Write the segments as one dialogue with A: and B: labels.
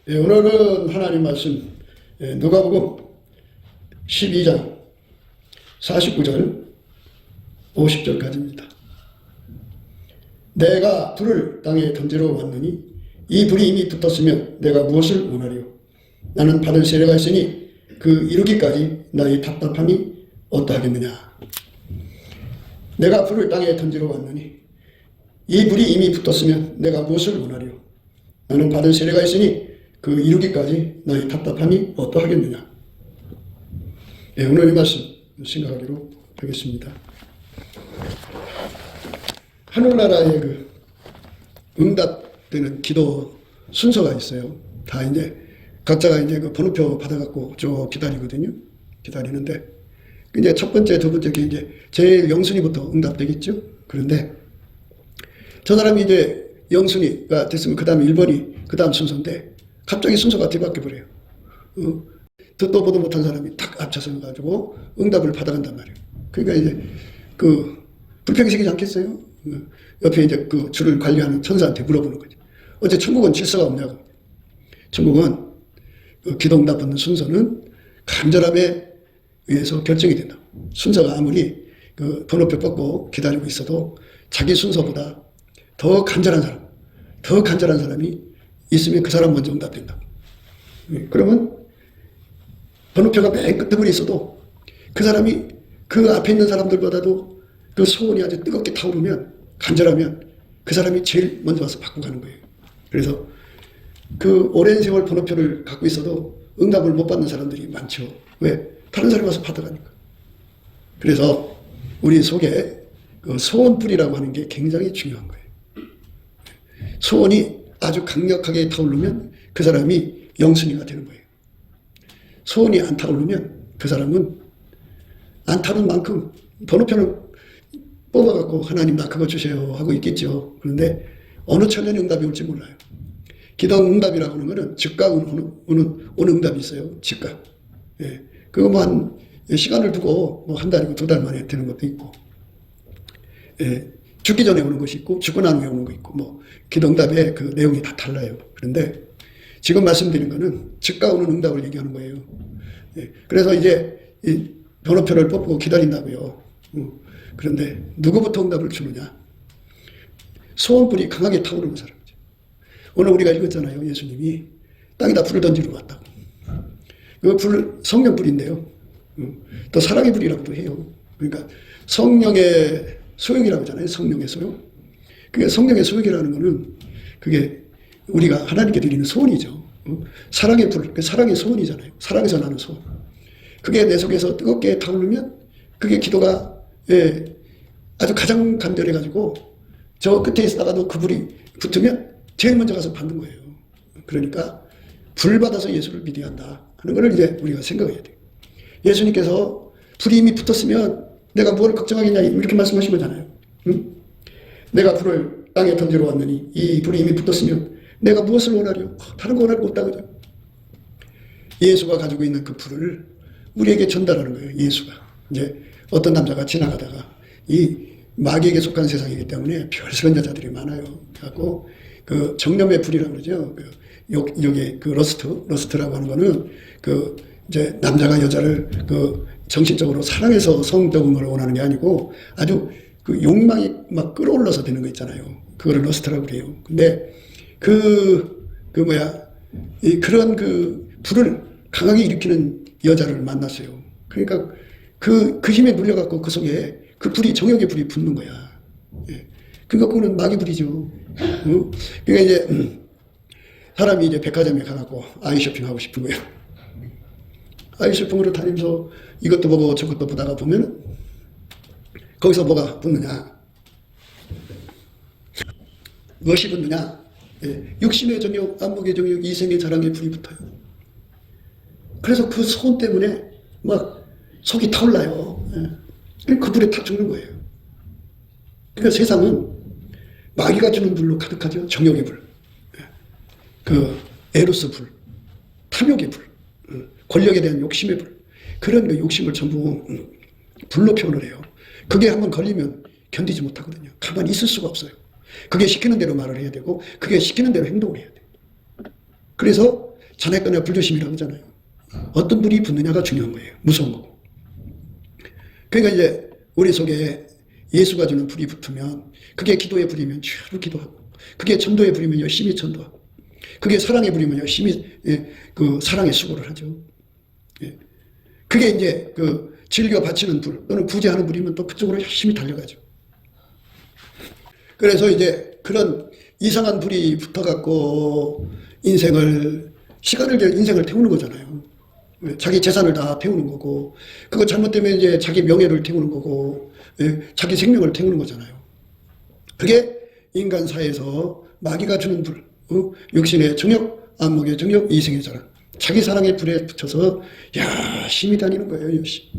A: 오늘은 하나님 말씀 누가복음 12장 49절 50절까지입니다. 내가 불을 땅에 던지러 왔느니 이 불이 이미 붙었으면 내가 무엇을 원하리요? 나는 받을 세례가 있으니 그 이루기까지 나의 답답함이 어떠하겠느냐. 내가 불을 땅에 던지러 왔느니 이 불이 이미 붙었으면 내가 무엇을 원하리요? 나는 받을 세례가 있으니 그 이루기까지 나의 답답함이 어떠하겠느냐. 오늘 이 말씀 생각하기로 하겠습니다. 하늘나라의 그 응답되는 기도 순서가 있어요. 다 이제 각자가 이제 그 번호표 받아갖고 쭉 기다리거든요. 기다리는데 이제 첫 번째, 두 번째 이제 제일 영순위부터 응답되겠죠. 그런데 저 사람이 이제 영순위가 됐으면 그 다음에 1번이 그 다음 순서인데 갑자기 순서가 뒤바뀌어 버려요. 듣도 보도 못한 사람이 탁 앞차서 가지고 응답을 받아간단 말이에요. 그러니까 이제 그 불평이시키지 않겠어요? 옆에 이제 그 줄을 관리하는 천사한테 물어보는 거죠. 어째 천국은 질서가 없냐고. 천국은 그 기도 응답 받는 순서는 간절함에 의해서 결정이 된다. 순서가 아무리 그 번호표 뽑고 기다리고 있어도 자기 순서보다 더 간절한 사람이 있으면 그 사람 먼저 응답된다. 그러면 번호표가 맨 끝에 있어도 그 사람이 그 앞에 있는 사람들보다도 그 소원이 아주 뜨겁게 타오르면, 간절하면 그 사람이 제일 먼저 와서 받고 가는 거예요. 그래서 그 오랜 세월 번호표를 갖고 있어도 응답을 못 받는 사람들이 많죠. 왜? 다른 사람이 와서 받아가니까. 그래서 우리 속에 그 소원불이라고 하는 게 굉장히 중요한 거예요. 소원이 아주 강력하게 타오르면 그 사람이 영순위가 되는 거예요. 소원이 안 타오르면 그 사람은 안 타는 만큼 번호표는 뽑아갖고 하나님 나 그거 주세요 하고 있겠죠. 그런데 어느 천년에 응답이 올지 몰라요. 기도 응답이라고 하는 거는 즉각 오는 응답이 있어요. 즉각. 예. 그거 뭐 한 시간을 두고 뭐 한 달이고 두 달 만에 되는 것도 있고, 예. 죽기 전에 오는 것이 있고 죽고 난 후에 오는 거 있고 뭐 기도 응답의 그 내용이 다 달라요. 그런데 지금 말씀드린 거는 즉각 오는 응답을 얘기하는 거예요. 예. 그래서 이제 이 번호표를 뽑고 기다린다고요. 그런데 누구부터 응답을 주느냐? 소원불이 강하게 타오르는 사람이죠. 오늘 우리가 읽었잖아요. 예수님이 땅에다 불을 던지러 왔다고. 그 불 성령불인데요. 또 사랑의 불이라고도 해요. 그러니까 성령의 소욕이라고 하잖아요. 성령의 소욕. 그게 성령의 소욕이라는 거는 그게 우리가 하나님께 드리는 소원이죠. 사랑의 불, 사랑의 소원이잖아요. 사랑에서 나는 소원. 그게 내 속에서 뜨겁게 타오르면 그게 기도가 아주 가장 간절해가지고 저 끝에 있다가도 그 불이 붙으면 제일 먼저 가서 받는 거예요. 그러니까 불 받아서 예수를 믿어야 한다 하는 걸 이제 우리가 생각해야 돼요. 예수님께서 불이 이미 붙었으면 내가 뭘 걱정하겠냐 이렇게 말씀하신 거잖아요. 응? 내가 불을 땅에 던지러 왔느니 이 불이 이미 붙었으면 내가 무엇을 원하려? 다른 거 원할 거 없다 그죠? 예수가 가지고 있는 그 불을 우리에게 전달하는 거예요. 예수가. 이제 어떤 남자가 지나가다가 이 마귀에게 속한 세상이기 때문에 별스런 여자들이 많아요. 그래갖고 그 정념의 불이라고 그러죠. 여기 그 러스트라고 하는 거는 그 이제 남자가 여자를 그 정신적으로 사랑해서 성적응을 원하는 게 아니고 아주 그 욕망이 막 끌어올라서 되는 거 있잖아요. 그거를 러스트라고 그래요. 근데 그런 그 불을 강하게 일으키는 여자를 만났어요. 그러니까 그 힘에 물려갖고 그 속에 그 불이 정욕의 불이 붙는 거야. 예. 그러니까 그거는 마귀 불이죠. 그러니까 이제 사람이 이제 백화점에 가갖고 아이 쇼핑하고 싶은 거예요. 아이 쇼핑으로 다니면서 이것도 보고 저것도 보다가 보면 거기서 뭐가 붙느냐? 무엇이 붙느냐? 예. 육신의 정욕, 안목의 정욕, 이생의 자랑의 불이 붙어요. 그래서 그 소원 때문에 막 속이 타올라요. 예. 그 불에 탁 죽는 거예요. 그러니까 세상은 마귀가 주는 불로 가득하죠. 정욕의 불, 그 에로스 불, 탐욕의 불, 권력에 대한 욕심의 불, 그런 그 욕심을 전부 불로 표현을 해요. 그게 한번 걸리면 견디지 못하거든요. 가만히 있을 수가 없어요. 그게 시키는 대로 말을 해야 되고 그게 시키는 대로 행동을 해야 돼요. 그래서 자네거나 불조심이라고 하잖아요. 어떤 불이 붙느냐가 중요한 거예요. 무서운 거고. 그러니까 이제 우리 속에 예수가 주는 불이 붙으면, 그게 기도의 불이면 주로 기도하고, 그게 전도의 불이면 열심히 전도하고, 그게 사랑의 불이면 열심히 그 사랑의 수고를 하죠. 그게 이제 그 즐겨 바치는 불 또는 구제하는 불이면 또 그쪽으로 열심히 달려가죠. 그래서 이제 그런 이상한 불이 붙어갖고 시간을 인생을 태우는 거잖아요. 자기 재산을 다 태우는 거고, 그거 잘못되면 이제 자기 명예를 태우는 거고, 자기 생명을 태우는 거잖아요. 그게 인간사에서 마귀가 주는 불, 육신의 정욕, 안목의 정욕, 이생의 자랑, 자기 사랑의 불에 붙여서 열심히 다니는 거예요. 열심히.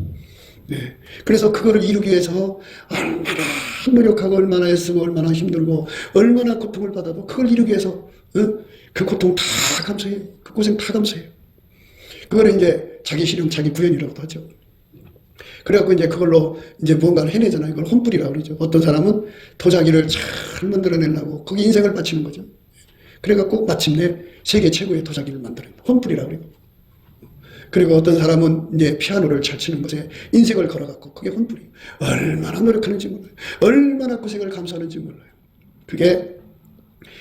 A: 그래서 그거를 이루기 위해서 얼마나 노력하고 얼마나 애쓰고 얼마나 힘들고 얼마나 고통을 받아도 그걸 이루기 위해서 그 고통 다 감수해요. 그 고생 다 감수해요. 그거를 이제 자기 실현, 자기 구현이라고도 하죠. 그래갖고 이제 그걸로 이제 무언가를 해내잖아요. 그걸 혼불이라고 그러죠. 어떤 사람은 도자기를 잘 만들어내려고 거기 인생을 바치는 거죠. 그래갖고 마침내 세계 최고의 도자기를 만들어낸다. 혼불이라고 그래요. 그리고 어떤 사람은 이제 피아노를 잘 치는 것에 인생을 걸어갖고 그게 혼불이에요. 얼마나 노력하는지 몰라요. 얼마나 고생을 감수하는지 몰라요. 그게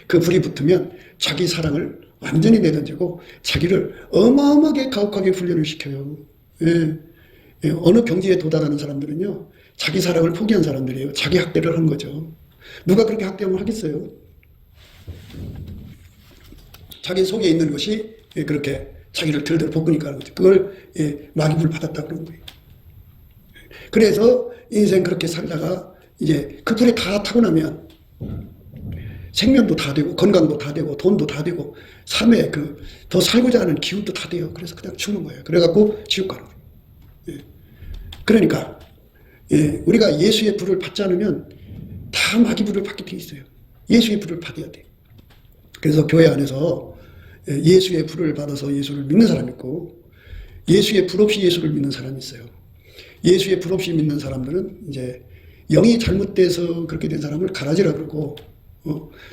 A: 그 불이 붙으면 자기 사랑을 완전히 내던지고 자기를 어마어마하게 가혹하게 훈련을 시켜요. 어느 경지에 도달하는 사람들은요, 자기 사랑을 포기한 사람들이에요. 자기 학대를 한 거죠. 누가 그렇게 학대하면 하겠어요? 자기 속에 있는 것이 그렇게 자기를 들들 볶으니까 하는 거죠. 그걸 마귀불 받았다 그런 거예요. 그래서 인생 그렇게 살다가 이제 그 불에 다 타고 나면 생명도 다 되고 건강도 다 되고 돈도 다 되고 삶에 더 살고자 하는 기운도 다 돼요. 그래서 그냥 죽는 거예요. 그래갖고 지옥 가는 거예요. 그러니까 우리가 예수의 불을 받지 않으면 다 마귀 불을 받게 돼 있어요. 예수의 불을 받아야 돼요. 그래서 교회 안에서 예수의 불을 받아서 예수를 믿는 사람이 있고 예수의 불 없이 예수를 믿는 사람이 있어요. 예수의 불 없이 믿는 사람들은 이제 영이 잘못돼서 그렇게 된 사람을 가라지라 그러고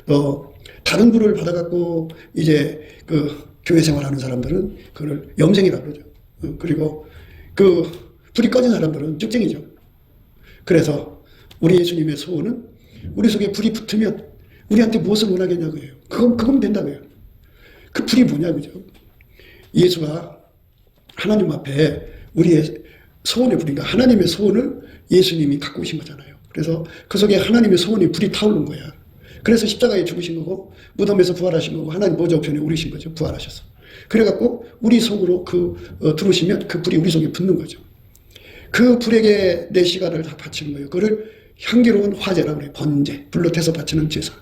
A: 또 다른 불을 받아갖고 이제 그 교회 생활하는 사람들은 그걸 염생이라 그러죠. 그리고 그 불이 꺼진 사람들은 쭉쟁이죠. 그래서 우리 예수님의 소원은 우리 속에 불이 붙으면 우리한테 무엇을 원하겠냐고요. 그건 된다고요. 그 불이 뭐냐고요. 예수가 하나님 앞에 우리의 소원의 불인가 하나님의 소원을 예수님이 갖고 오신 거잖아요. 그래서 그 속에 하나님의 소원이 불이 타오른 거야. 그래서 십자가에 죽으신 거고 무덤에서 부활하신 거고 하나님 보좌우편에 오르신 거죠. 부활하셔서. 그래갖고 우리 속으로 들어오시면 그 불이 우리 속에 붙는 거죠. 그 불에게 내 시간을 다 바치는 거예요. 그거를 향기로운 화제라고 그래요. 번제. 불로 태서 바치는 제사.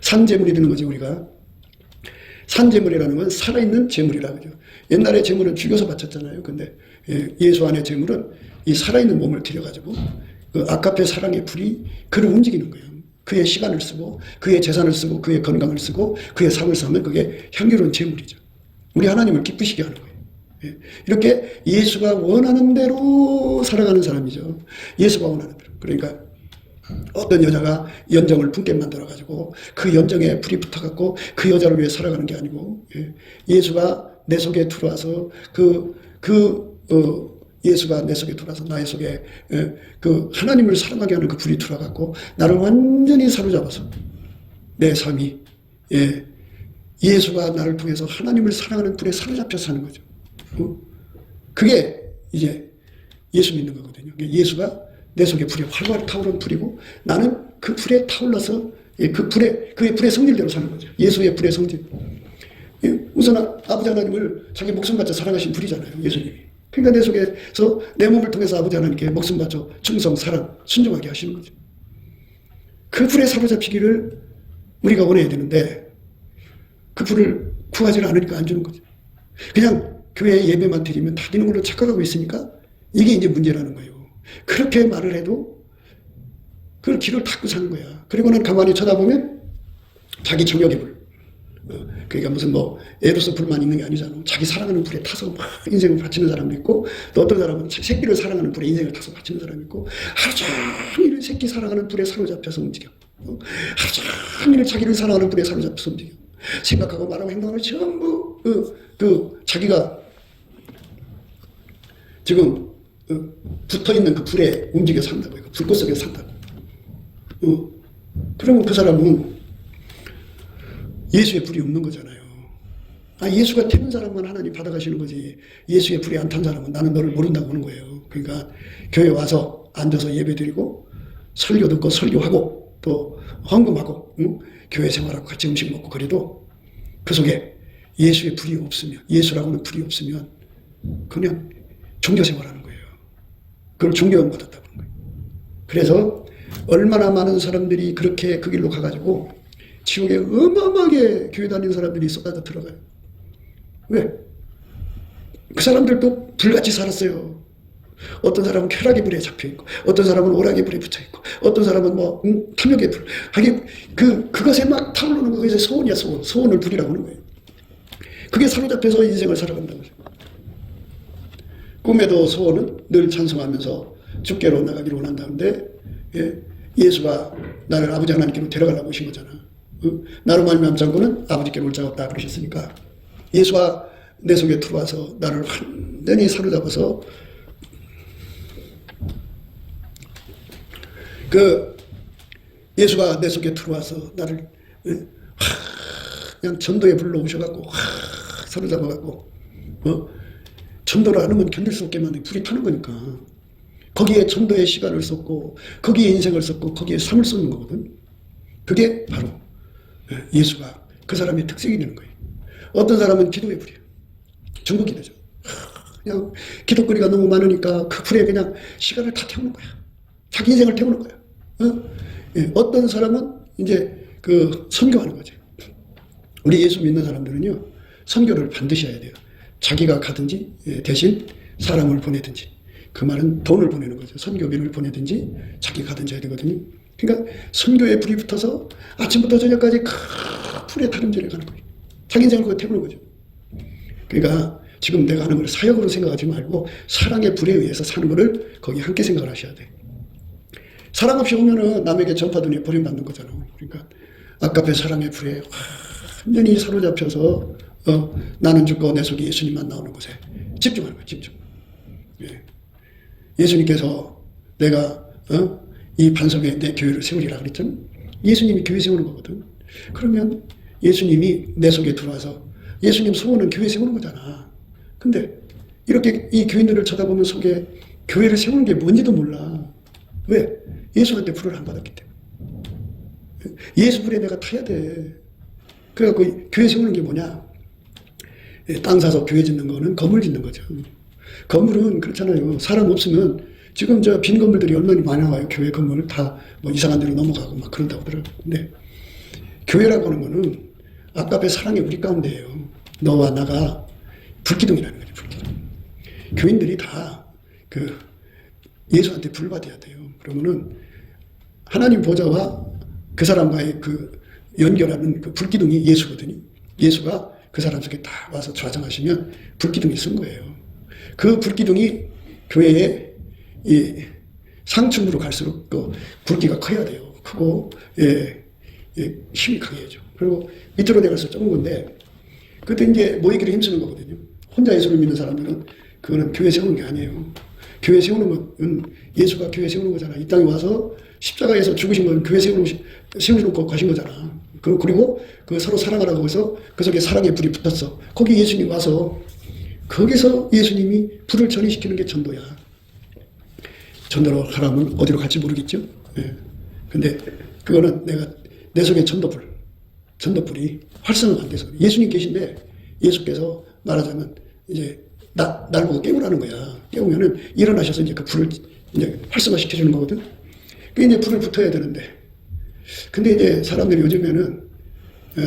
A: 산제물이 되는 거죠. 우리가. 산제물이라는 건 살아있는 제물이라고 하죠. 옛날에 제물은 죽여서 바쳤잖아요. 근데 예수 안의 제물은 이 살아있는 몸을 들여가지고 그 아카페 사랑의 불이 그를 움직이는 거예요. 그의 시간을 쓰고 그의 재산을 쓰고 그의 건강을 쓰고 그의 삶을 쓰면 그게 향기로운 제물이죠. 우리 하나님을 기쁘시게 하는 거예요. 이렇게 예수가 원하는 대로 살아가는 사람이죠. 예수가 원하는 대로. 그러니까 어떤 여자가 연정을 품게 만들어가지고 그 연정에 불이 붙어갖고 그 여자를 위해 살아가는 게 아니고 예수가 내 속에 들어와서 예수가 내 속에 들어와서 나의 속에 그 하나님을 사랑하게 하는 그 불이 들어와갖고 나를 완전히 사로잡아서 내 삶이 예수가 나를 통해서 하나님을 사랑하는 불에 사로잡혀 사는 거죠. 그게 이제 예수 믿는 거거든요. 예수가 내 속에 불이 활활 타오르는 불이고 나는 그 불에 타올라서 그의 불의 성질대로 사는 거죠. 예수의 불의 성질. 우선 아버지 하나님을 자기 목숨 바쳐 사랑하신 불이잖아요. 예수님이. 그러니까 내 속에서 내 몸을 통해서 아버지 하나님께 목숨 바쳐 충성, 사랑, 순종하게 하시는 거죠. 그 불에 사로잡히기를 우리가 원해야 되는데 그 불을 구하지를 않으니까 안 주는 거죠. 그냥 교회 예배만 드리면 다 되는 걸로 착각하고 있으니까 이게 이제 문제라는 거예요. 그렇게 말을 해도 그걸 귀를 닫고 사는 거야. 그리고는 가만히 쳐다보면 자기 정욕의 불. 그러니까 무슨 에로스 불만 있는 게 아니잖아. 자기 사랑하는 불에 타서 막 인생을 바치는 사람도 있고 또 어떤 사람은 새끼를 사랑하는 불에 인생을 타서 바치는 사람이 있고 하루 종일 새끼 사랑하는 불에 사로잡혀서 움직여. 하루 종일 자기를 사랑하는 불에 사로잡혀서 움직여. 생각하고 말하고 행동하고 전부 자기가 지금 붙어 있는 그 불에 움직여 산다고. 그 불꽃 속에 산다고. 그러면 그 사람은 예수의 불이 없는 거잖아요. 예수가 태운 사람만 하나님 받아가시는 거지. 예수의 불이 안 탄 사람은 나는 너를 모른다고 하는 거예요. 그러니까 교회 와서 앉아서 예배드리고 설교 듣고 설교하고 또 헌금하고 교회 생활하고 같이 음식 먹고 그래도 그 속에 예수의 불이 없으면, 예수라고는 불이 없으면 그냥 종교 생활하는 거예요. 그걸 종교형 받았다고 하는 거예요. 그래서 얼마나 많은 사람들이 그렇게 그 길로 가가지고 지옥에 어마어마하게 교회 다니는 사람들이 쏟아져 들어가요. 왜? 그 사람들도 불같이 살았어요. 어떤 사람은 쾌락의 불에 잡혀있고, 어떤 사람은 오락의 불에 붙여있고, 어떤 사람은 탐욕의 불. 하긴, 그것에 막 타오르는 거, 그게 소원이야, 소원. 소원을 불이라고 하는 거예요. 그게 사로잡혀서 인생을 살아간다는 거죠. 꿈에도 소원은 늘 찬송하면서 주께로 나가기를 원한다는데, 예수가 나를 아버지 하나님께로 데려가려고 오신 거잖아. 나로 말미암아 장군은 아버지께로 올 자가 없다 그러셨으니까, 예수가 내 속에 들어와서 나를 완전히 사로잡아서 예수가 내 속에 들어와서 나를 그냥 전도에 불러오셔갖고 사로잡아갖고 전도를 안 하면 견딜 수 없게 만든 불이 타는 거니까 거기에 전도의 시간을 썼고 거기에 인생을 썼고 거기에 삶을 쏟는 거거든. 그게 바로 예수가 그 사람의 특색이 되는 거예요. 어떤 사람은 기도의 불이에요. 중국 기도죠. 그냥 기도거리가 너무 많으니까 그 불에 그냥 시간을 다 태우는 거야. 자기 인생을 태우는 거야. 어떤 사람은 이제 선교하는 거죠. 우리 예수 믿는 사람들은요, 선교를 반드시 해야 돼요. 자기가 가든지 대신 사람을 보내든지. 그 말은 돈을 보내는 거죠. 선교비를 보내든지 자기가 가든지 해야 되거든요. 그러니까 선교에 불이 붙어서 아침부터 저녁까지 큰 불에 타름질해 가는 거예요. 자기 인생을 그거 태우는 거죠. 그러니까 지금 내가 하는 걸 사역으로 생각하지 말고 사랑의 불에 의해서 사는 거를 거기 함께 생각을 하셔야 돼. 사랑 없이 오면은 남에게 전파든에 버림받는 거잖아. 그러니까 아까의 사랑의 불에 완전히 사로잡혀서 나는 죽고 내 속에 예수님만 나오는 곳에 집중하는 거예요. 집중. 예수님께서 내가 이 반석에 내 교회를 세우리라 그랬잖아. 예수님이 교회 세우는 거거든. 그러면 예수님이 내 속에 들어와서 예수님 소원은 교회 세우는 거잖아. 근데 이렇게 이 교인들을 쳐다보면 속에 교회를 세우는 게 뭔지도 몰라. 왜? 예수한테 불을 안 받았기 때문에. 예수 불에 내가 타야 돼. 그래갖고 교회 세우는 게 뭐냐? 땅 사서 교회 짓는 거는 건물 짓는 거죠. 건물은 그렇잖아요. 사람 없으면 지금 저 빈 건물들이 얼마나 많이 나와요. 교회 건물 다 이상한 데로 넘어가고 막 그런다고 하더라고요. 근데 교회라고 하는 거는 아까의 사랑의 우리 가운데예요. 너와 나가 불기둥이라는 거죠. 불기둥. 교인들이 다 예수한테 불 받아야 돼요. 그러면은 하나님 보좌와 그 사람과의 연결하는 불기둥이 예수거든요. 예수가 그 사람 속에 다 와서 좌정하시면 불기둥이 쓴 거예요. 그 불기둥이 교회의 이 상층으로 갈수록 굵기가 커야 돼요. 크고 힘이 강해야죠. 그리고 밑으로 내려가서 좁은 건데 그때 이제 모이기를 힘쓰는 거거든요. 혼자 예수를 믿는 사람들은 그거는 교회 세우는 게 아니에요. 교회 세우는 건 예수가 교회 세우는 거잖아. 이 땅에 와서 십자가에서 죽으신 건 교회 세우시고 가신 거잖아. 그리고 서로 사랑하라고 해서 그 속에 사랑의 불이 붙었어. 거기 예수님 와서 거기서 예수님이 불을 전이시키는 게 전도야. 전도로 하라면 어디로 갈지 모르겠죠. 근데 그거는 내 속에 전도불이 활성화가 안 돼서 예수님 계신데 예수께서 말하자면 이제 날 보고 깨우라는 거야. 깨우면은 일어나셔서 이제 그 불을 이제 활성화시켜주는 거거든. 그 이제 불을 붙어야 되는데. 근데 이제 사람들이 요즘에는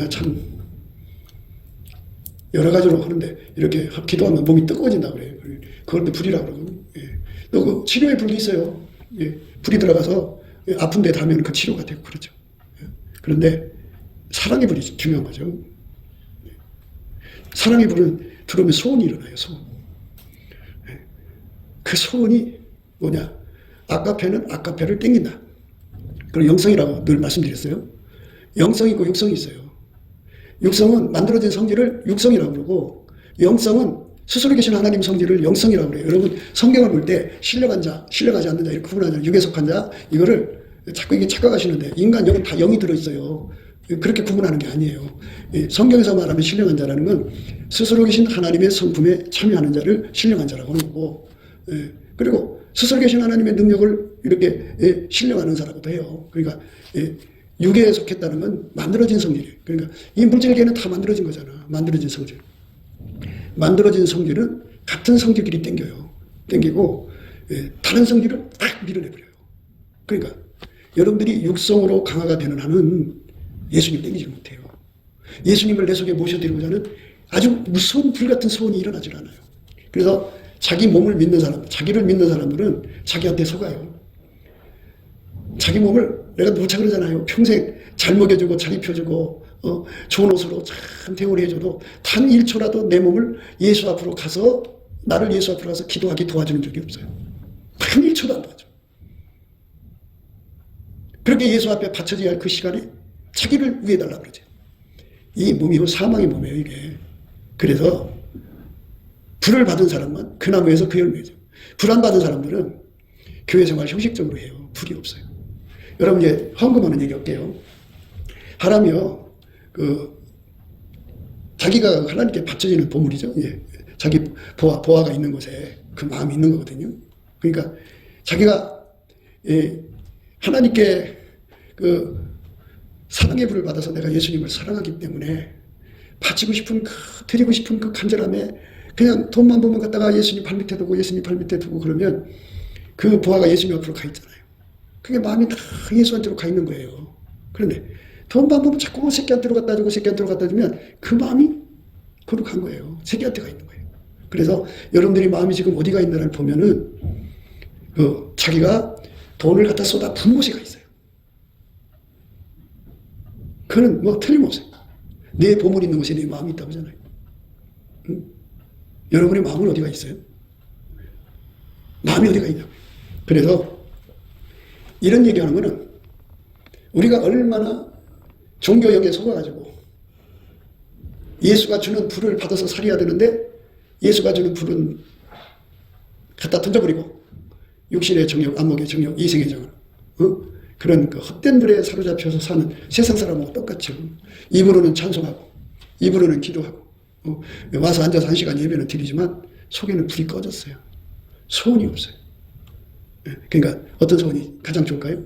A: 참 여러 가지로 하는데 이렇게 기도하면 몸이 뜨거워진다 그래요. 그걸 또 불이라고 그러고. 또 그 치료의 불이 있어요. 불이 들어가서 아픈 데 닿으면 그 치료가 되고 그렇죠. 그런데 사랑의 불이 중요한 거죠. 사랑의 불은 들어오면 소원이 일어나요. 소원. 그 소원이 뭐냐? 아까페는 아까페를 땡긴다. 그리고 영성이라고 늘 말씀드렸어요. 영성이 있고 육성이 있어요. 육성은 만들어진 성질을 육성이라고 그러고, 영성은 스스로 계신 하나님 성질을 영성이라고 그래요. 여러분 성경을 볼 때 신령한 자, 신령하지 않는 자 이렇게 구분하잖아요. 육에 속한 자, 이거를 자꾸 이게 착각하시는데, 인간 영은 다 영이 들어있어요. 그렇게 구분하는 게 아니에요. 성경에서 말하는 신령한 자라는 건 스스로 계신 하나님의 성품에 참여하는 자를 신령한 자라고 하는 거고, 그리고 스스로 계신 하나님의 능력을 이렇게 신령하는 자라고도 해요. 그러니까 육에 속했다는 건 만들어진 성질이에요. 그러니까 이 물질계는 다 만들어진 거잖아. 만들어진 성질. 만들어진 성질은 같은 성질끼리 땡기고 다른 성질을 딱 밀어내버려요. 그러니까 여러분들이 육성으로 강화가 되는 한은 예수님 땡기지 못해요. 예수님을 내 속에 모셔드리고자 하는 아주 무서운 불같은 소원이 일어나질 않아요. 그래서 자기 몸을 믿는 사람, 자기를 믿는 사람들은 자기한테 속아요. 자기 몸을 내가 누차 그러잖아요. 평생 잘 먹여주고 잘 입혀주고 좋은 옷으로 참 대우를 해줘도 단 1초라도 내 몸을 예수 앞으로 가서, 나를 예수 앞으로 가서 기도하게 도와주는 적이 없어요. 단 1초도 안 도와줘. 그렇게 예수 앞에 바쳐져야 할 그 시간에 자기를 위해달라고 그러죠. 이 몸이 사망의 몸이에요, 이게. 그래서 불을 받은 사람만 그 나무에서 그 열매죠. 불 안 받은 사람들은 교회 생활 형식적으로 해요. 불이 없어요. 여러분 이제 헌금하는 얘기 할게요. 하라며 자기가 하나님께 바쳐지는 보물이죠. 예. 자기 보화가 있는 곳에 그 마음이 있는 거거든요. 그러니까 자기가 하나님께 사랑의 불을 받아서 내가 예수님을 사랑하기 때문에 바치고 싶은 드리고 싶은 그 간절함에 그냥 돈만 보면 갖다가 예수님 발밑에 두고 예수님 발밑에 두고 그러면 그 보화가 예수님 앞으로 가 있잖아요. 그게 마음이 다 예수한테로 가 있는 거예요. 그런데 돈만 보면 자꾸 새끼한테로 갖다 주고 새끼한테로 갖다 주면 그 마음이 거기로 간 거예요. 새끼한테 가 있는 거예요. 그래서 여러분들이 마음이 지금 어디가 있나를 보면은 자기가 돈을 갖다 쏟아 붓는 곳에 가 있어요. 그거는 뭐 틀림없어요. 내 보물 있는 곳에 내 마음이 있다고 하잖아요. 응? 여러분의 마음은 어디가 있어요? 마음이 어디가 있냐고요. 그래서 이런 얘기하는 거는 우리가 얼마나 종교역에 속아가지고 예수가 주는 불을 받아서 살해야 되는데 예수가 주는 불은 갖다 던져버리고 육신의 정욕, 안목의 정욕, 이생의 정욕, 그런 헛된 불에 사로잡혀서 사는 세상 사람하고 똑같죠. 입으로는 찬송하고 입으로는 기도하고 와서 앉아서 1시간 예배는 드리지만 속에는 불이 꺼졌어요. 소원이 없어요. 그러니까 어떤 소원이 가장 좋을까요?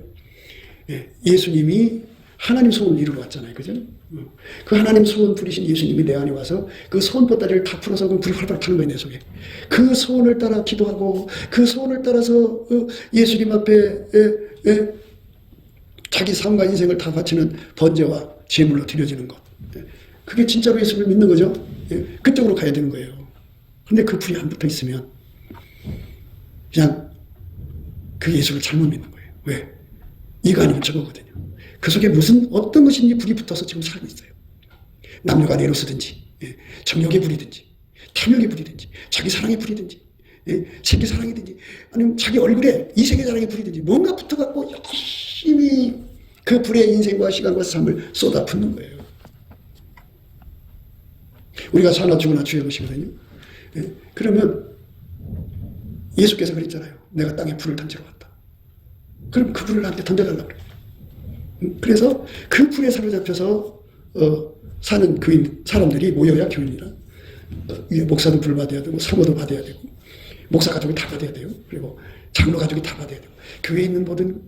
A: 예수님이 하나님 소원을 이루러 왔잖아요. 그죠? 그 하나님 소원 부리신 예수님이 내 안에 와서 그 소원 보따리를 다 풀어서 그 불이 활발 타는 거예요. 내 속에. 그 소원을 따라 기도하고 그 소원을 따라서 예수님 앞에 자기 삶과 인생을 다 바치는 번제와 제물로 드려지는 것. 그게 진짜로 예수를 믿는 거죠. 그쪽으로 가야 되는 거예요. 그런데 그 불이 안 붙어 있으면 그냥 그 예수를 잘못 믿는 거예요. 왜? 이거 아니면 저거거든요. 그 속에 어떤 것인지 불이 붙어서 지금 살고 있어요. 남녀가 내로서든지, 정욕의 불이든지, 탐욕의 불이든지, 자기 사랑의 불이든지, 새끼 사랑이든지, 아니면 자기 얼굴에 이생의 사랑의 불이든지, 뭔가 붙어갖고 열심히 그 불의 인생과 시간과 삶을 쏟아 붓는 거예요. 우리가 사나 죽으나 주의 것이거든요. 그러면 예수께서 그랬잖아요. 내가 땅에 불을 던지러 왔다. 그럼 그 불을 나한테 던져달라고 그래요. 그래서 그 불에 사로잡혀서 사는 사람들이 모여야 교인이라. 목사도 불 받아야 되고 사모도 받아야 되고 목사 가족이 다 받아야 돼요. 그리고 장로 가족이 다 받아야 되고 교회에 있는 모든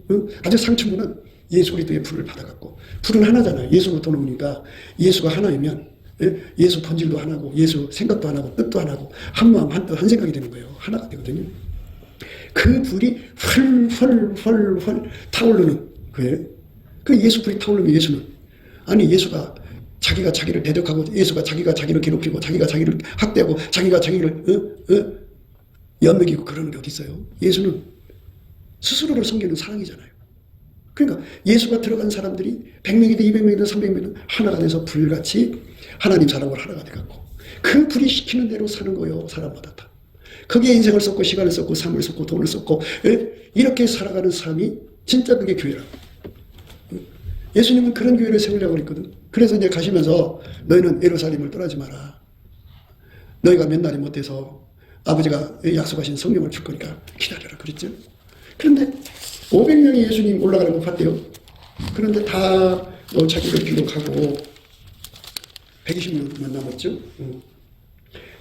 A: 아주 상층부는 예수 그리스도의 불을 받아갖고 불은 하나잖아요. 예수부터 놓으니까 예수가 하나이면 예수 본질도 하나고 예수 생각도 하나고 뜻도 하나고 한 마음 한 뜻 한 생각이 되는 거예요. 하나가 되거든요. 그 불이 헐 타오르는 거예요. 그 예수 불이 타오르면 예수는 예수가 자기가 자기를 대적하고 예수가 자기가 자기를 괴롭히고 자기가 자기를 학대하고 자기가 자기를 연맥이고 그러는 게 어디 있어요? 예수는 스스로를 섬기는 사랑이잖아요. 그러니까 예수가 들어간 사람들이 100명이든 200명이든 300명이든 하나가 돼서 불같이 하나님 사랑을 하나가 돼갖고 그 불이 시키는 대로 사는 거예요. 사람마다 다. 거기에 인생을 쏟고 시간을 쏟고 삶을 쏟고 돈을 쏟고 이렇게 살아가는 삶이 진짜 그게 교회라고. 예수님은 그런 교회를 세우려고 그랬거든. 그래서 이제 가시면서 너희는 예루살렘을 떠나지 마라. 너희가 몇 날이 못돼서 아버지가 약속하신 성령을 줄 거니까 기다려라 그랬죠. 그런데 500명이 예수님 올라가는 거 봤대요. 그런데 다 자기를 기록하고 120명만 남았죠.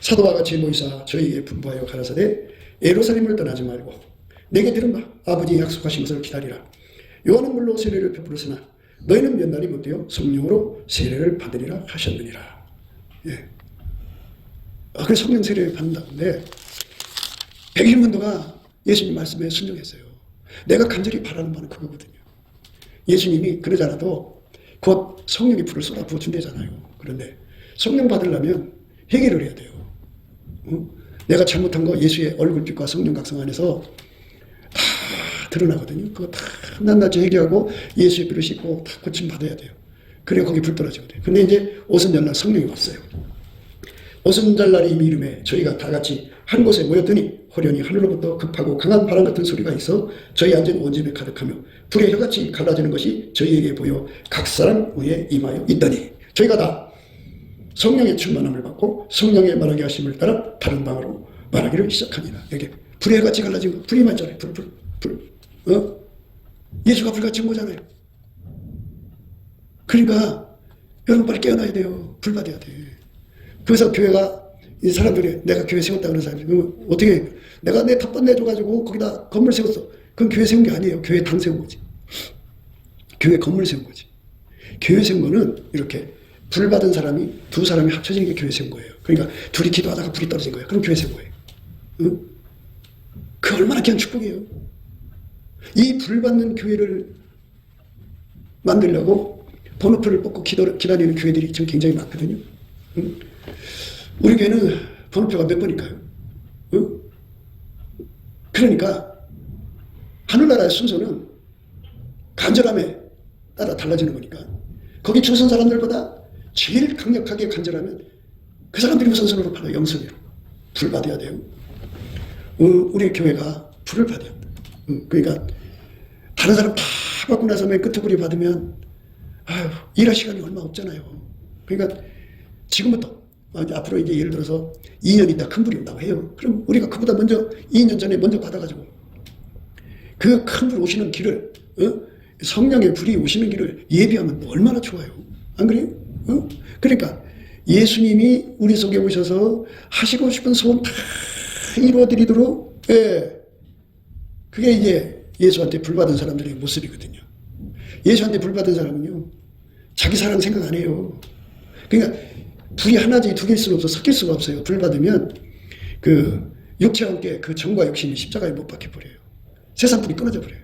A: 사도와 같이 모이사 저희에게 분부하여 가라사대 예루살렘을 떠나지 말고 내게 들은바 아버지 약속하신 것을 기다리라. 요한은 물로 세례를 베풀었으나 너희는 몇 날이 못되어 성령으로 세례를 받으리라 하셨느니라. 예. 그래서 성령 세례를 받는다는데 120만도가 예수님 말씀에 순종했어요. 내가 간절히 바라는 바는 그거거든요. 예수님이 그러지 않아도 곧 성령의 불을 쏟아 부어 준대잖아요. 그런데 성령 받으려면 회개를 해야 돼요. 내가 잘못한 거 예수의 얼굴빛과 성령 각성 안에서 다 드러나거든요. 그거 다 낱낱이 회개하고 예수의 피를 씻고 다 고침 받아야 돼요. 그래야 거기 불 떨어지거든요. 근데 이제 오순절날 성령이 왔어요. 오순절날이 이미 이름에 저희가 다 같이 한 곳에 모였더니 호련히 하늘로부터 급하고 강한 바람 같은 소리가 있어 저희 앉은 온 집에 가득하며 불의 혀같이 갈라지는 것이 저희에게 보여 각 사람 위에 임하여 있더니 저희가 다 성령의 충만함을 받고 성령의 말하게 하심을 따라 다른 방으로 말하기를 시작하니라. 여기 불의 혀같이 갈라진 거 불이 많잖아요. 불. 예수가 불같이 온 거잖아요. 그러니까 여러분 빨리 깨어나야 돼요. 불 받아야 돼. 그래서 교회가 이 사람들이 내가 교회 세웠다 그런 사람들이 어떻게 내가 내 탑반 내줘가지고 거기다 건물 세웠어. 그건 교회 세운 게 아니에요. 교회 당 세운 거지. 교회 건물 세운 거지. 교회 세운 거는 이렇게 불 받은 사람이 두 사람이 합쳐지는 게 교회 세운 거예요. 그러니까 둘이 기도하다가 불이 떨어진 거예요. 그럼 교회 세운 거예요. 응? 그 얼마나 귀한 축복이에요. 이 불 받는 교회를 만들려고 번호표를 뽑고 기다리는 교회들이 지금 굉장히 많거든요. 응? 우리 교회는 번호표가 몇 번일까요? 응? 그러니까 하늘나라의 순서는 간절함에 따라 달라지는 거니까 거기 출선 사람들보다 제일 강력하게 간절하면 그 사람들이 우선순위로 받아요. 영성으로 불 받아야 돼요. 우리 교회가 불을 받아야 돼. 그러니까 다른 사람 다 받고 나서 맨 끝에 불이 받으면 아유, 일할 시간이 얼마 없잖아요. 그러니까 지금부터 앞으로 이제 예를 들어서 2년 있다 큰 불이 온다고 해요. 그럼 우리가 그보다 먼저 2년 전에 먼저 받아가지고 그 큰 불 오시는 길을 성령의 불이 오시는 길을 예비하면 얼마나 좋아요. 안 그래요? 그러니까 예수님이 우리 속에 오셔서 하시고 싶은 소원 다 이루어드리도록 그게 이제 예수한테 불 받은 사람들의 모습이거든요. 예수한테 불 받은 사람은요 자기 사랑 생각 안 해요. 그러니까 불이 하나지 두 개일 수가 없어. 섞일 수가 없어요. 불 받으면 그 육체와 함께 그 정과 욕심이 십자가에 못 박혀 버려요. 세상 불이 끊어져 버려요.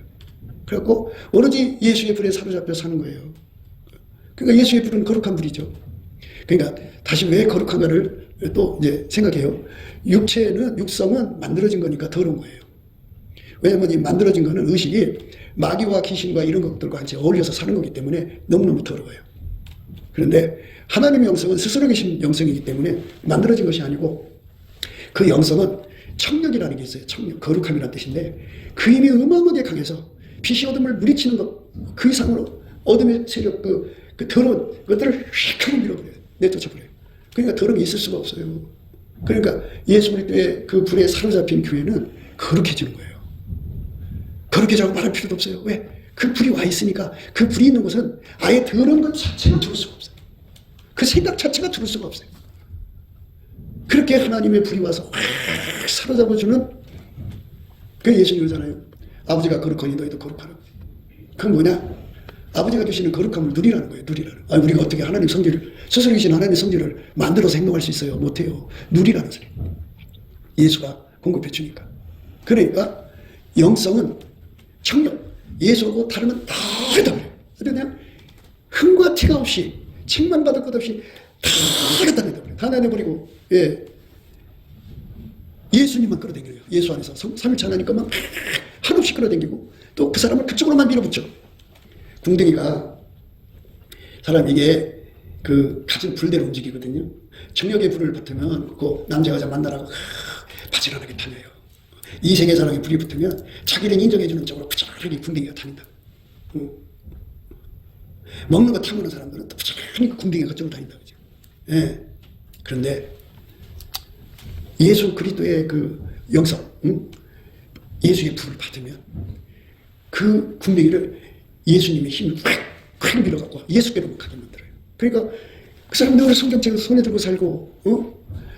A: 그래갖고 오로지 예수의 불에 사로잡혀 사는 거예요. 그러니까 예수의 불은 거룩한 불이죠. 그러니까 다시 왜 거룩한가를 또 이제 생각해요. 육성은 만들어진 거니까 더러운 거예요. 왜냐면 이 만들어진 거는 의식이 마귀와 귀신과 이런 것들과 같이 어울려서 사는 거기 때문에 너무너무 더러워요. 그런데 하나님의 영성은 스스로 계신 영성이기 때문에 만들어진 것이 아니고 그 영성은 청력이라는 게 있어요. 청력, 거룩함이라는 뜻인데 그 힘이 어마어마하게 강해서 빛이 어둠을 물리치는 것 그 이상으로 어둠의 세력 그 더러운 것들을 휙 하고 밀어버려요. 내쫓아버려요. 그러니까 더러움이 있을 수가 없어요. 그러니까 예수 그리스도의 그 불에 사로잡힌 교회는 거룩해지는 거예요. 거룩해지라고 말할 필요도 없어요. 왜? 그 불이 와 있으니까 그 불이 있는 곳은 아예 더러운 것 자체가 들을 수가 없어요. 그 생각 자체가 들을 수가 없어요. 그렇게 하나님의 불이 와서 확 사로잡아주는 그 예수님이잖아요. 아버지가 거룩하니 너희도 거룩하라. 그건 뭐냐? 아버지가 주시는 거룩함을 누리라는 거예요. 누리라는. 우리가 어떻게 하나님 성질을 스스로 계신 하나님의 성질을 만들어서 행동할 수 있어요? 못해요. 누리라는 소리. 예수가 공급해 주니까. 그러니까 영성은 청력, 예수하고 다르면 다 해당해요. 그냥 흠과 티가 없이 책만 받을 것 없이 다 갖다 내버려요. 다 내버리고 예수님만 끌어당겨요. 예수 안에서 삼위일체 하나님과만 한없이 끌어당기고 또 그 사람을 그쪽으로만 밀어붙여. 궁둥이가 사람에게 그 가진 불대로 움직이거든요. 정력의 불을 붙으면 그 남자 여자 만나라고 바지런하게 다녀요. 이 세계 사랑에 불이 붙으면 자기를 인정해주는 쪽으로 부지런하게 궁둥이가 다닌다. 먹는 거 탐하는 사람들은 또 부지런히 궁뎅이 가지고 다닌다. 그죠? 예. 그런데 예수 그리스도의 그 영성, 예수의 불을 받으면 그 궁뎅이를 예수님의 힘을 콱 밀어갖고 예수께로 가게 만들어요. 그러니까 그 사람들 성경책을 손에 들고 살고,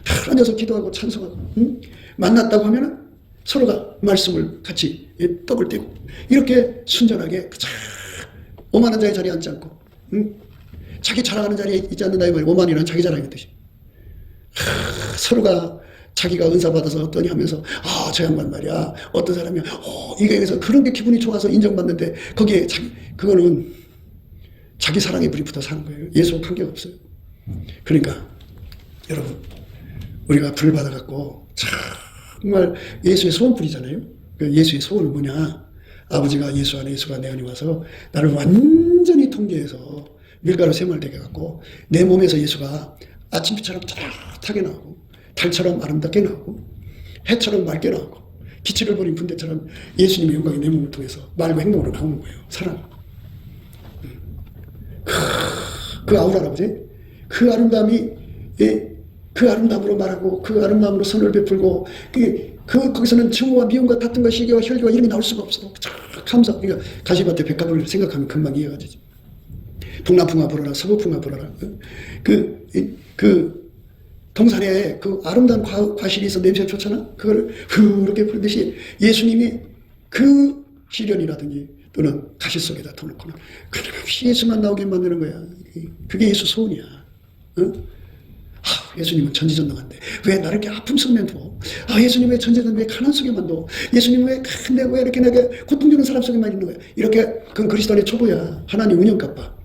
A: 다 앉아서 기도하고 찬송하고, 만났다고 하면은 서로가 말씀을 같이 떡을 떼고, 이렇게 순전하게 오만한 자의 자리에 앉지 않고, 자기 자랑하는 자리에 있지 않는다 이 말이에요. 오만이란 자기 자랑의 뜻이. 서로가 자기가 은사 받아서 어떠니 하면서, 저 양반 말이야. 어떤 사람이야. 이게 그래서 그런 게 기분이 좋아서 인정받는데, 거기에 그거는 자기 사랑의 불이 붙어 사는 거예요. 예수와 관계가 없어요. 그러니까, 여러분, 우리가 불 받아갖고, 정말 예수의 소원불이잖아요. 예수의 소원은 뭐냐? 아버지가 예수 안에 예수가 내 안에 와서 나를 완전히 통제해서 밀가루 세말되게 갖고 내 몸에서 예수가 아침비처럼 따뜻하게 나오고 달처럼 아름답게 나오고 해처럼 맑게 나오고 빛을 버린 군대처럼 예수님의 영광이 내 몸을 통해서 말과 행동으로 나오는 거예요. 사랑. 그 아우라라고 그지? 그 아름다움이 그 아름다움으로 말하고 그 아름다움으로 선을 베풀고 거기서는 증오와 미움과 다툼과 시기와 혈기와 이런 게 나올 수가 없어. 감사. 그러니까 가시밭에 백합을 생각하면 금방 이해가 되지. 북남풍아 불어라 서북풍아 불어라. 그 동산에 그 아름다운 과실이 있어 냄새가 좋잖아. 그걸 그렇게 부르듯이 예수님이 그 시련이라든지 또는 가시 속에다 터놓고는 끊임없이 예수만 나오게 만드는 거야. 그게 예수 소원이야. 예수님은 전지전능한데 왜 나를 이렇게 아픔 속에만 둬? 예수님 왜 전지전능 왜 가난 속에만 둬? 예수님 왜 이렇게 내게 고통 주는 사람 속에만 있는 거야? 이렇게 그건 그리스도 안의 초보야. 하나님 운영값봐.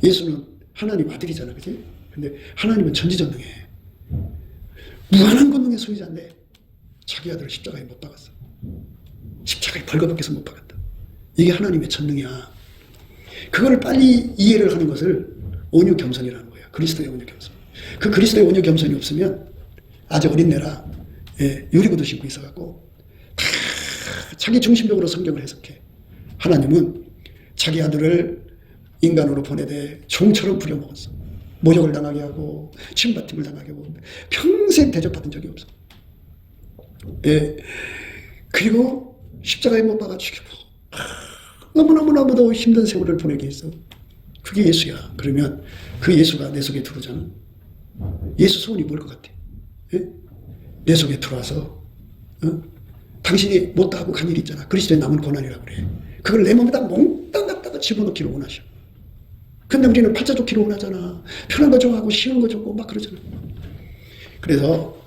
A: 예수는 하나님 아들이잖아, 그치? 근데 하나님은 전지전능해. 무한한 권능의 소유자인데 자기 아들을 십자가에 못 박았어. 십자가에 벌거벗겨서 못 박았다. 이게 하나님의 전능이야. 그걸 빨리 이해를 하는 것을 온유 겸손이라는 거야. 그리스도의 온유 겸손. 그 그리스도의 온유 겸손이 없으면 아직 어린애라 유리구두 신고 있어갖고 다 자기 중심적으로 성경을 해석해. 하나님은 자기 아들을 인간으로 보내되 종처럼 부려먹었어. 모욕을 당하게 하고 침받힘을 당하게 하고 평생 대접받은 적이 없어. 그리고 십자가에 못 박아 죽이고 너무너무너무도 힘든 세월을 보내게 했어. 그게 예수야. 그러면 그 예수가 내 속에 들어오잖아. 예수 소원이 뭘 것 같아? 내 속에 들어와서 당신이 못다하고 간 일 있잖아. 그리스도의 남은 고난이라고 그래. 그걸 내 몸에다 몽땅 갖다가 집어넣기를 원하셔. 근데 우리는 팔자 좋기를 원하잖아. 편한 거 좋아하고 쉬운 거 좋고 막 그러잖아. 그래서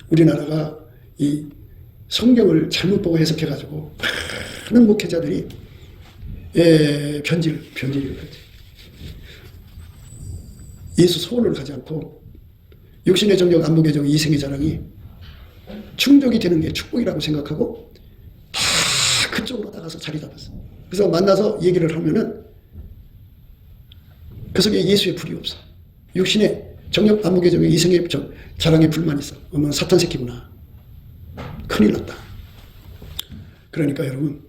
A: 우리나라가 이 성경을 잘못 보고 해석해가지고 많은 목회자들이 변질을 하지. 예수 소원을 가지 않고 육신의 정력, 안목의 정, 이생의 자랑이 충족이 되는 게 축복이라고 생각하고 다 그쪽으로 나가서 자리 잡았어. 그래서 만나서 얘기를 하면은 그 속에 예수의 불이 없어. 육신의 정력, 안목의 정, 이생의 자랑에 불만 있어. 어머, 사탄 새끼구나. 큰일 났다. 그러니까 여러분,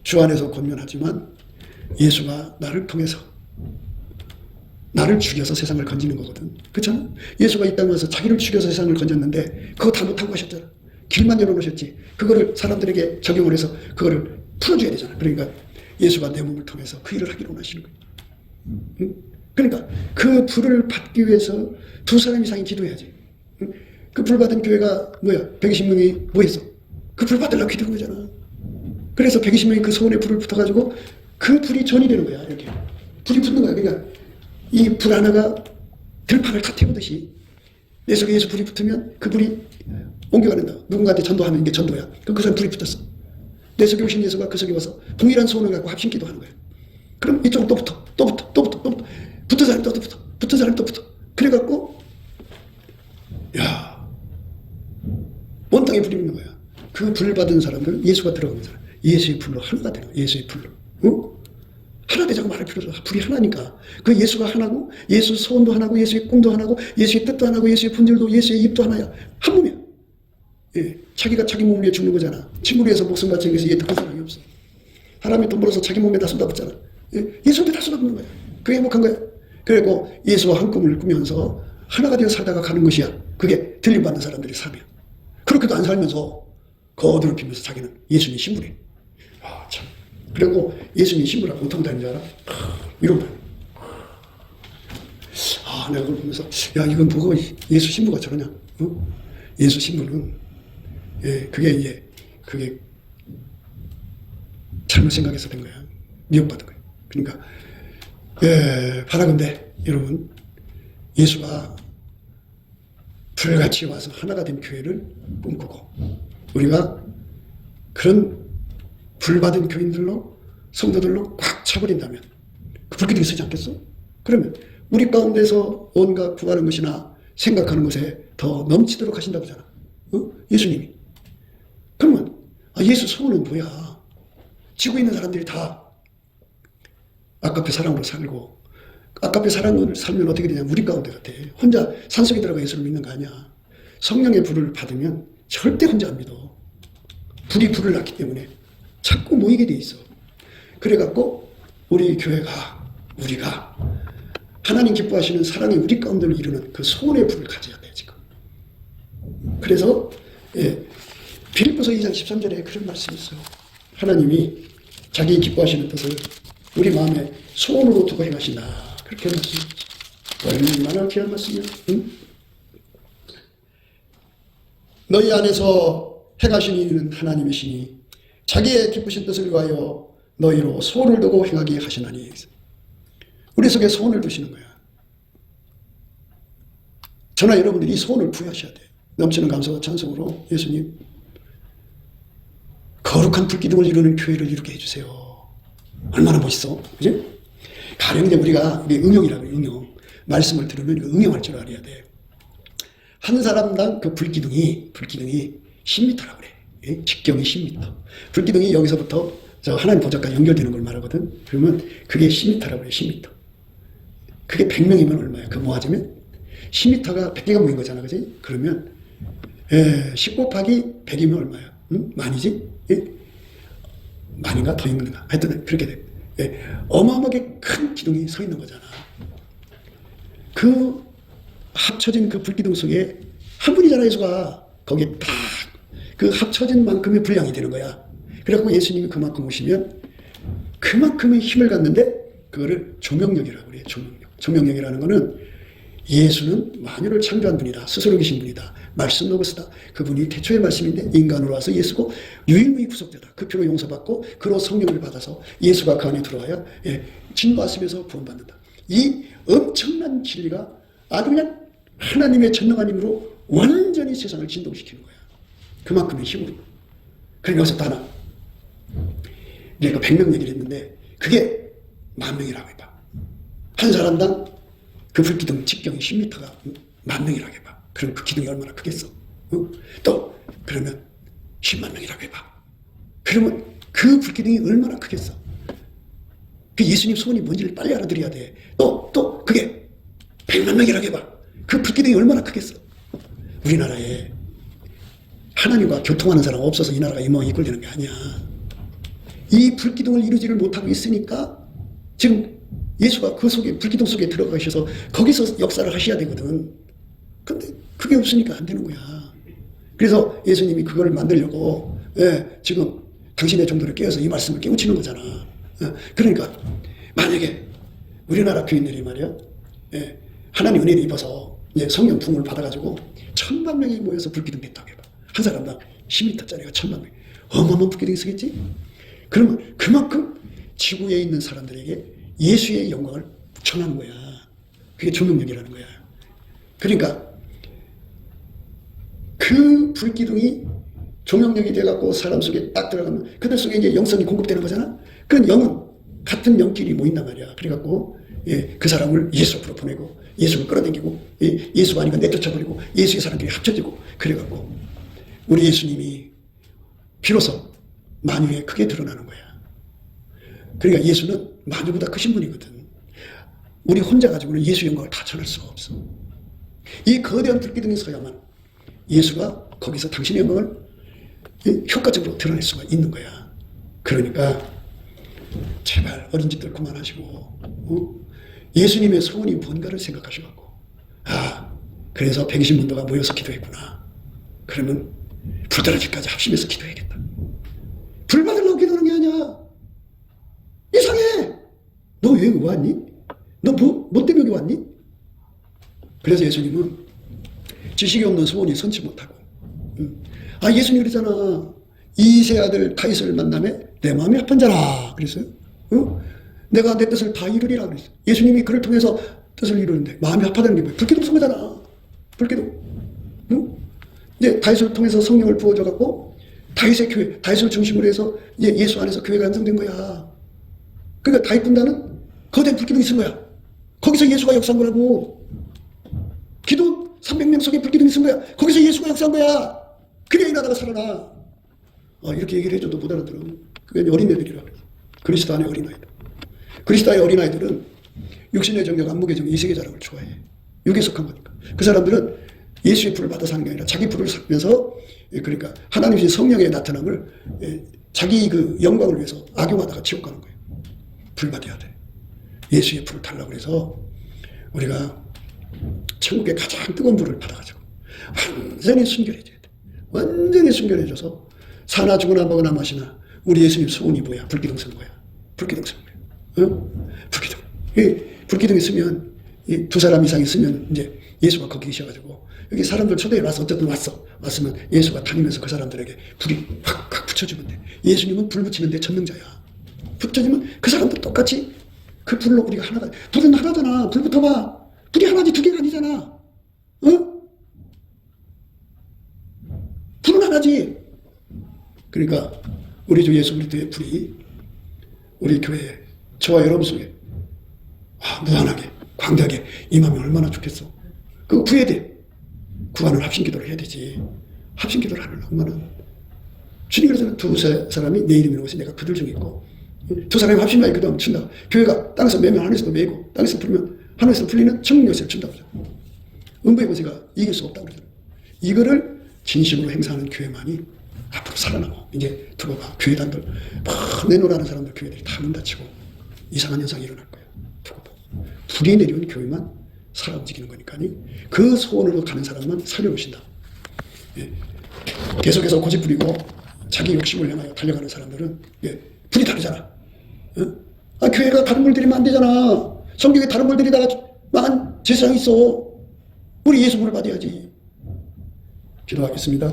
A: 주 안에서 권면하지만 예수가 나를 통해서 나를 죽여서 세상을 건지는 거거든. 그렇잖아? 예수가 이 땅에 와서 자기를 죽여서 세상을 건졌는데 그거 다 못하고 하셨잖아. 길만 열어놓으셨지. 그거를 사람들에게 적용을 해서 그거를 풀어줘야 되잖아. 그러니까 예수가 내 몸을 통해서 그 일을 하기로 원하시는 거예요. 응? 그러니까 그 불을 받기 위해서 2사람 이상이 기도해야지. 응? 그 불 받은 교회가 뭐야? 120명이 뭐 했어? 그 불 받으려고 기도한 거잖아. 그래서 120명이 그 소원에 불을 붙어가지고 그 불이 전이 되는 거야. 이렇게. 불이 붙는 거야. 그러니까 이 불 하나가 들판을 다 태우듯이 내 속에 예수 불이 붙으면 그 불이 옮겨가는다. 누군가한테 전도하면 이게 전도야. 그 사람 불이 붙었어. 내 속에 오신 예수가 그 속에 와서 동일한 소원을 갖고 합심기도 하는 거야. 그럼 이쪽은 또 붙어. 붙은 사람이 또 붙어. 붙은 사람이 또 붙어. 그래갖고 온 땅에 불이 있는 거야. 그 불 받은 사람들은 예수가 들어가는 사람. 예수의 불로 하나가 되는 거야. 예수의 불로. 하나 되자고 말할 필요도 없어. 불이 하나니까. 그 예수가 하나고, 예수 소원도 하나고, 예수의 꿈도 하나고, 예수의 뜻도 하나고, 예수의 본질도, 예수의 입도 하나야. 한 몸이야. 자기가 자기 몸을 위해 죽는 거잖아. 친구를 위해서 목숨 바치는 것이 얘 득한 사람이 없어. 사람이 돈 벌어서 자기 몸에다 쏟아붓잖아. 예수한테 갈 수가 없는 거야. 그게 행복한 거야. 그리고 예수와 한 꿈을 꾸면서 하나가 되어 살다가 가는 것이야. 그게 들림받는 사람들의 삶이야. 그렇게도 안 살면서 거들을 피면서 자기는 예수님 신부래. 아, 참. 그리고 예수님 신부라고 어떻게 다니는 줄 알아? 이런 거야. 아, 내가 그걸 보면서, 야, 이건 뭐고 예수 신부가 저러냐? 어? 예수 신부는, 그게 잘못 생각해서 된 거야. 미혹받은 거야. 그러니까, 바라건대, 여러분, 예수가 불같이 와서 하나가 된 교회를 꿈꾸고, 우리가 그런 불받은 교인들로, 성도들로 꽉 차버린다면, 그 불기둥이 서지 않겠어? 그러면, 우리 가운데서 온갖 구하는 것이나 생각하는 것에 더 넘치도록 하신다고 하잖아. 예수님이. 그러면 예수 소원은 뭐야? 지구에 있는 사람들이 다 아까페 사랑으로 살고, 아까페 사랑을 살면 어떻게 되냐? 우리 가운데 같아. 혼자 산속에 들어가 예수를 믿는 거 아니야. 성령의 불을 받으면 절대 혼자 안 믿어. 불이 불을 낳기 때문에 자꾸 모이게 돼 있어. 그래갖고 우리 교회가, 우리가 하나님 기뻐하시는 사랑이 우리 가운데로 이루는 그 소원의 불을 가져야 돼, 지금. 그래서, 빌립보서 2장 13절에 그런 말씀이 있어요. 하나님이 자기 기뻐하시는 뜻을 우리 마음에 소원으로 두고 행하신다. 그렇게 말씀이 얼마나 귀한 말씀이야. 응? 너희 안에서 행하신 이는 하나님이시니 자기의 기쁘신 뜻을 위하여 너희로 소원을 두고 행하게 하시나니. 우리 속에 소원을 두시는 거야. 저나 여러분들이 이 소원을 부여하셔야 돼. 넘치는 감사와 찬송으로 예수님 거룩한 불기둥을 이루는 교회를 이루게 해주세요. 얼마나 멋있어. 그지? 가령 이제 우리가 응용이라고 해요. 응용. 말씀을 들으면 응용할 줄 알아야 돼. 한 사람당 그 불기둥이 10m라고 그래. 직경이 10m. 불기둥이 여기서부터 저 하나님 보좌까지 연결되는 걸 말하거든. 그러면 그게 10m라고 그래. 10m. 그게 100명이면 얼마야? 그 모아지면 10m가 100개가 모인 거잖아. 그지? 그러면 10 곱하기 100이면 얼마야? 응? 만이지? 만인가? 더 있는가? 하여튼 그렇게 돼. 어마어마하게 큰 기둥이 서 있는 거잖아. 그 합쳐진 그 불기둥 속에 한 분이잖아. 예수가 거기에 딱 그 합쳐진 만큼의 분량이 되는 거야. 그래갖고 예수님이 그만큼 오시면 그만큼의 힘을 갖는데 그거를 조명력이라고 그래요. 조명력. 조명력이라는 거는 예수는 만유를 창조한 분이다. 스스로 계신 분이다. 말씀 로고스다. 그분이 태초의 말씀인데 인간으로 와서 예수고 유일무이 구속되다. 그 피로 용서받고 그로 성령을 받아서 예수가 그 안에 들어와야 진노하시면서 구원받는다. 이 엄청난 진리가 아주 그냥 하나님의 전능한 힘으로 완전히 세상을 진동시키는 거야. 그만큼의 힘으로. 그럼 여기서 또 하나. 내가 100명 얘기를 했는데 그게 10,000명이라고 해봐. 한 사람당 그 불기둥 직경이 10m가 10,000명이라고 해봐. 그럼 그 기둥이 얼마나 크겠어? 또 그러면 10만 명이라고 해봐. 그러면 그 불기둥이 얼마나 크겠어? 그 예수님 소원이 뭔지를 빨리 알아들어야 돼. 또 그게 100만 명이라고 해봐. 그 불기둥이 얼마나 크겠어? 우리나라에 하나님과 교통하는 사람 없어서 이 나라가 이 모양이 꼴리는 게 아니야. 이 불기둥을 이루지를 못하고 있으니까 지금 예수가 그 속에 불기둥 속에 들어가셔서 거기서 역사를 하셔야 되거든. 근데 그게 없으니까 안 되는 거야. 그래서 예수님이 그걸 만들려고 지금 당신의 정도를 깨워서 이 말씀을 깨우치는 거잖아. 그러니까 만약에 우리나라 교인들이 말이야 하나님 은혜를 입어서 성령 부흥을 받아가지고 10,000,000명이 모여서 불기둥 됐다고 해봐. 한 사람당 10m짜리가 10,000,000명. 어마어마한 불기둥이 서겠지? 그러면 그만큼 지구에 있는 사람들에게 예수의 영광을 전하는 거야. 그게 조명력이라는 거야. 그러니까 그 불기둥이 조명력이 돼갖고 사람 속에 딱 들어가면 그들 속에 이제 영성이 공급되는 거잖아. 그건 영은 같은 영끼리 모인단 말이야. 그래갖고 그 사람을 예수 앞으로 보내고 예수를 끌어당기고 예수가 아니면 내쫓아버리고 예수의 사람들이 합쳐지고 그래갖고 우리 예수님이 비로소 만유에 크게 드러나는 거야. 그러니까 예수는 만유보다 크신 분이거든. 우리 혼자 가지고는 예수 영광을 다 전할 수가 없어. 이 거대한 불기둥에 서야만 예수가 거기서 당신의 영광을 효과적으로 드러낼 수가 있는 거야. 그러니까 제발 어린 짓들 그만하시고, 예수님의 소원이 뭔가를 생각하셔갖고, 그래서 120문도가 모여서 기도했구나. 그러면 불 떨어질까지 합심해서 기도해야겠다. 불 받으려고 기도하는 게 아니야. 이상해. 너 왜 왔니? 너 뭐 때문에 여기 왔니? 그래서 예수님은 지식이 없는 소원이 선치 못하고, 예수님 그랬잖아. 이세 아들 다윗을 만나며 내 마음이 아픈자라 그랬어요. 내가 내 뜻을 다 이루리라 그랬어요. 예수님이 그를 통해서 뜻을 이루는데 마음이 아파하는 게 뭐야? 불기둥 쓴 거잖아. 불기둥. 이제 다윗을 통해서 성령을 부어줘 갖고 다윗의 교회, 다윗을 중심으로 해서 예수 안에서 교회가 완성된 거야. 그러니까 다윗 군단은 거대한 불기둥이 있은 거야. 거기서 예수가 역사한 거라고. 기도 300명 속에 불기둥이 있은 거야. 거기서 예수가 역사한 거야. 그래야 이 나라가 살아나. 이렇게 얘기를 해줘도 못 알아들어. 그게 어린애들이라 그래. 그리스도 안의 어린아이들. 그리스도 안의 어린아이들은 육신의 정력, 안목의 정력, 이세계 자랑을 좋아해. 육에 속한 거니까. 그 사람들은 예수의 불을 받아 사는 게 아니라 자기 불을 살면서, 그러니까 하나님의 성령의 나타남을 자기 그 영광을 위해서 악용하다가 지옥 가는 거예요. 불 받아야 돼. 예수의 불을 달라고 해서 우리가 천국의 가장 뜨거운 불을 받아가지고 완전히 순결해져야 돼. 완전히 순결해져서 사나 죽으나 먹으나 마시나 우리 예수님 소원이 뭐야? 불기둥 쓰는 거야. 불기둥 쓰는 거야. 불기둥. 불기둥 있으면, 두 사람 이상 있으면 이제 예수가 거기 계셔가지고 여기 사람들 초대해 놔서 어쨌든 왔으면 예수가 다니면서 그 사람들에게 불이 확 붙여주면 돼. 예수님은 불 붙이는데 전능자야. 붙여주면 그 사람들 똑같이 그 불로 우리가 하나가, 불은 하나잖아. 불 붙어봐. 불이 하나지 두 개가 아니잖아. 불은 하나지. 그러니까 우리 주 예수 그리스도의 불이 우리 교회에, 저와 여러분 속에 무한하게 광대하게 임하면 얼마나 좋겠어. 그거 구해야 돼. 구하는 합심기도를 해야 되지. 합심기도를 하려면은 주님 그래서 두 사람이 내 이름으로 오시 내가 그들 중에 있고, 두 사람이 합심하여 기도하면 친다. 교회가 땅에서 매면 하늘에서도 매고, 땅에서 풀면 하늘에서 풀리는 천국 열쇠를 준다고 하죠. 음부의 권세가 이길 수 없다고 그러죠. 이거를 진심으로 행사하는 교회만이 앞으로 살아나고, 이제 두고 봐. 교회단들 막 내놓으라는 사람들 교회들이 다 문 닫히고 이상한 현상이 일어날 거예요. 두고 봐. 불이 내려온 교회만 살아 움직이는 거니까 그 소원으로 가는 사람만 살려오신다. 계속해서 고집 부리고 자기 욕심을 향하여 달려가는 사람들은 불이 다르잖아. 교회가 다른 물 들이면 안 되잖아. 성경에 다른 물 들이다가 망한 제사장이 있어. 우리 예수 불을 받아야지. 기도하겠습니다.